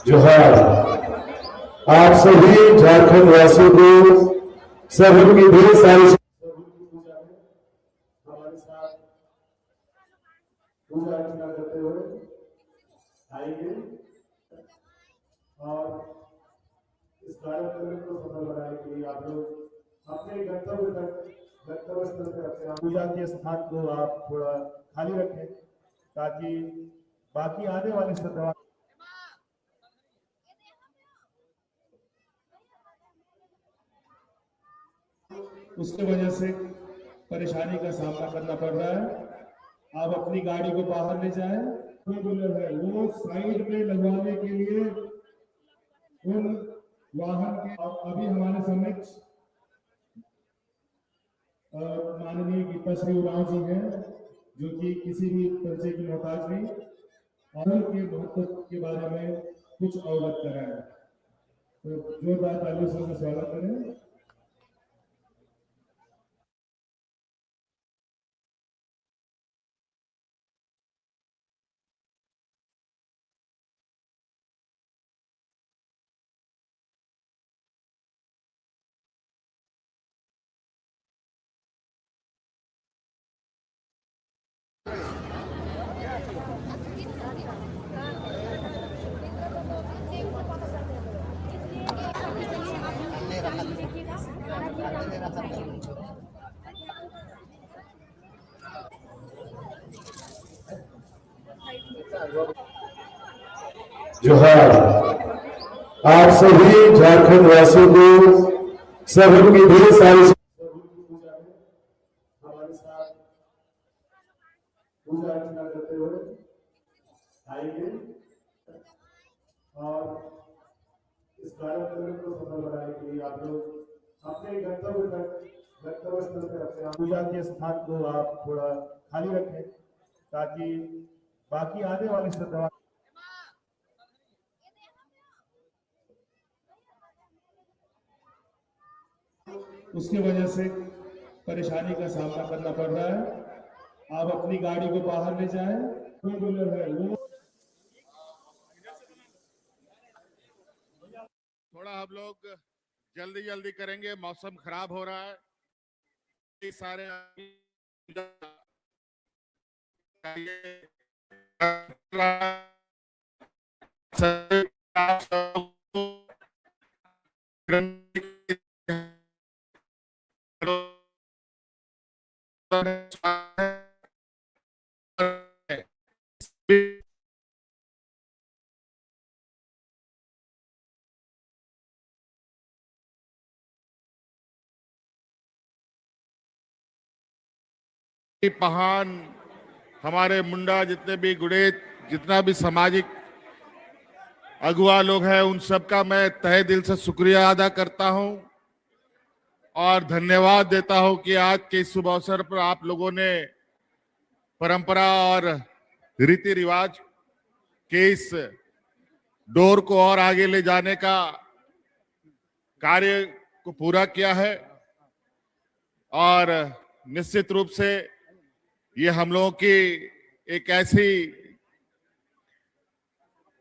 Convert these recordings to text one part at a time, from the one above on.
जोहार आप सभी झारखंड वासियों को सब की ढेर सारी हमारे साथ पूजा अर्चना करते हुए आएंगे और इस कार्यक्रम को सफल बनाने के लिए आप लोग अपने गंतव्य स्थल पर अपने पूजा के स्थान को आप थोड़ा खाली रखें ताकि बाकी आने वाले श्रद्धालु उसके वजह से परेशानी का सामना करना पड़ रहा है। आप अपनी गाड़ी को बाहर ले जाएं। टू व्हीलर है वो साइड में लगवाने के लिए उन वाहन के अभी हमारे समक्ष माननीय गीता श्री उरांव जी हैं जो कि किसी भी परिचय की मोहताज नहीं और के महत्व के बारे में कुछ अवगत कराएं। तो जोरदार तालियों से उनका स्वागत करें। जोहार आप सभी झारखंड वासियों को सब की ढेर सारी हमारे साथ पूजा अर्चना करते हुए आएंगे और इस कार्यक्रम को सफल बनाने के लिए आप लोग अपने गंतव्य स्थल पर अपने पूजा के स्थान को आप थोड़ा खाली रखें ताकि बाकी आने वाले श्रद्धालु उसके वजह से परेशानी का सामना करना पड़ रहा है। आप अपनी गाड़ी को बाहर ले जाएं। फोर व्हीलर है वो थोड़ा हम लोग जल्दी जल्दी करेंगे, मौसम खराब हो रहा है। ये सारे महान हमारे मुंडा जितने भी गुड़ेत जितना भी सामाजिक अगुवा लोग हैं, उन सबका मैं तहे दिल से शुक्रिया अदा करता हूं और धन्यवाद देता हूं कि आज के इस शुभ अवसर पर आप लोगों ने परंपरा और रीति रिवाज के इस दौर को और आगे ले जाने का कार्य को पूरा किया है। और निश्चित रूप से ये हम लोगों की एक ऐसी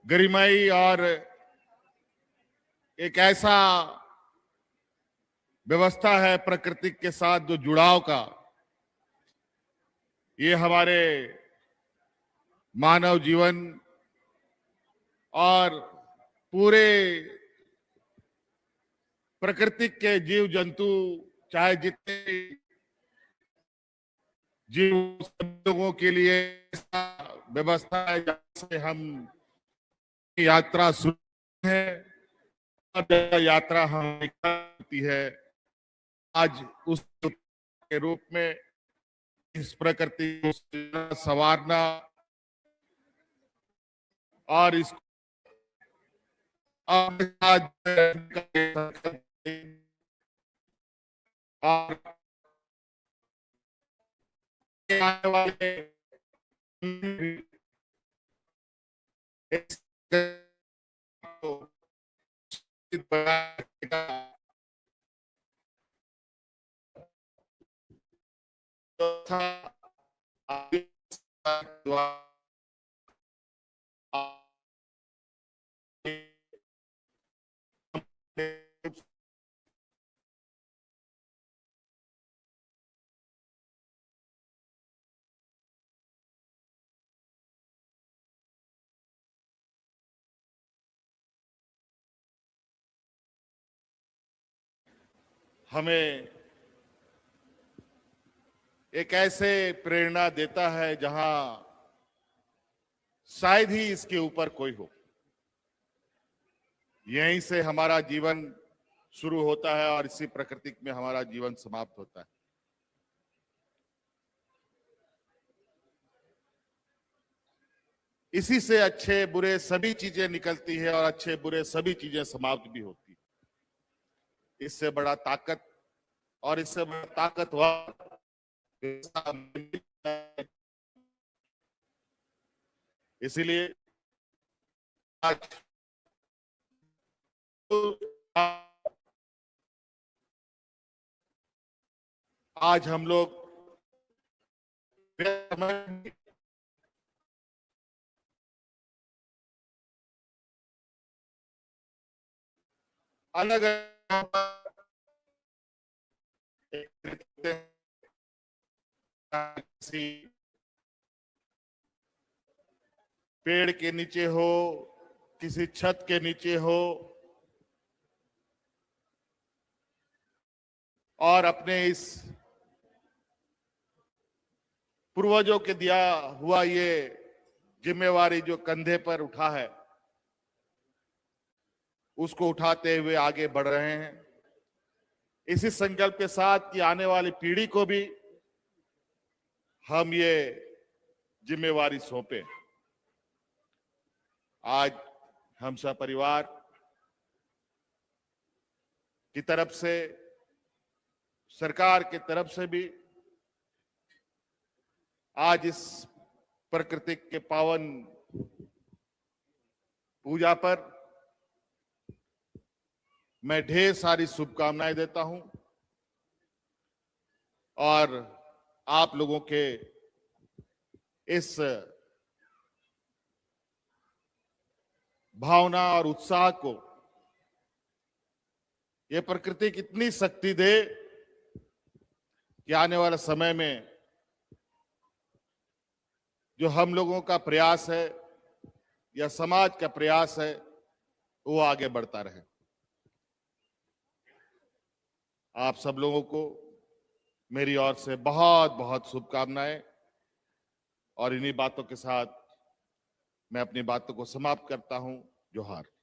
गरिमाई और एक ऐसा व्यवस्था है प्रकृति के साथ जो जुड़ाव का, ये हमारे मानव जीवन और पूरे प्रकृति के जीव जंतु, चाहे जितने जीव, सब लोगों के लिए व्यवस्था है जहां से हम यात्रा शुरू है और यात्रा हम होती है। आज उस के रूप में इस प्रकृति को संवारना और इस और आने वाले हमें एक ऐसे प्रेरणा देता है जहां शायद ही इसके ऊपर कोई हो। यहीं से हमारा जीवन शुरू होता है और इसी प्रकृति में हमारा जीवन समाप्त होता है। इसी से अच्छे बुरे सभी चीजें निकलती है और अच्छे बुरे सभी चीजें समाप्त भी होती है। इससे बड़ा ताकत और इससे बड़ा ताकतवर इसीलिए आज हम लोग अलग पेड़ के नीचे हो, किसी छत के नीचे हो और अपने इस पूर्वजों के दिया हुआ ये जिम्मेवारी जो कंधे पर उठा है, उसको उठाते हुए आगे बढ़ रहे हैं। इसी संकल्प के साथ कि आने वाली पीढ़ी को भी हम ये जिम्मेवारी सौंपे। आज हम सपरिवार की तरफ से, सरकार की तरफ से भी आज इस प्रकृति के पावन पूजा पर मैं ढेर सारी शुभकामनाएं देता हूं। और आप लोगों के इस भावना और उत्साह को ये प्रकृति कितनी शक्ति दे कि आने वाले समय में जो हम लोगों का प्रयास है या समाज का प्रयास है वो आगे बढ़ता रहे। आप सब लोगों को मेरी ओर से बहुत बहुत शुभकामनाएं, और इन्हीं बातों के साथ मैं अपनी बातों को समाप्त करता हूं। जोहार।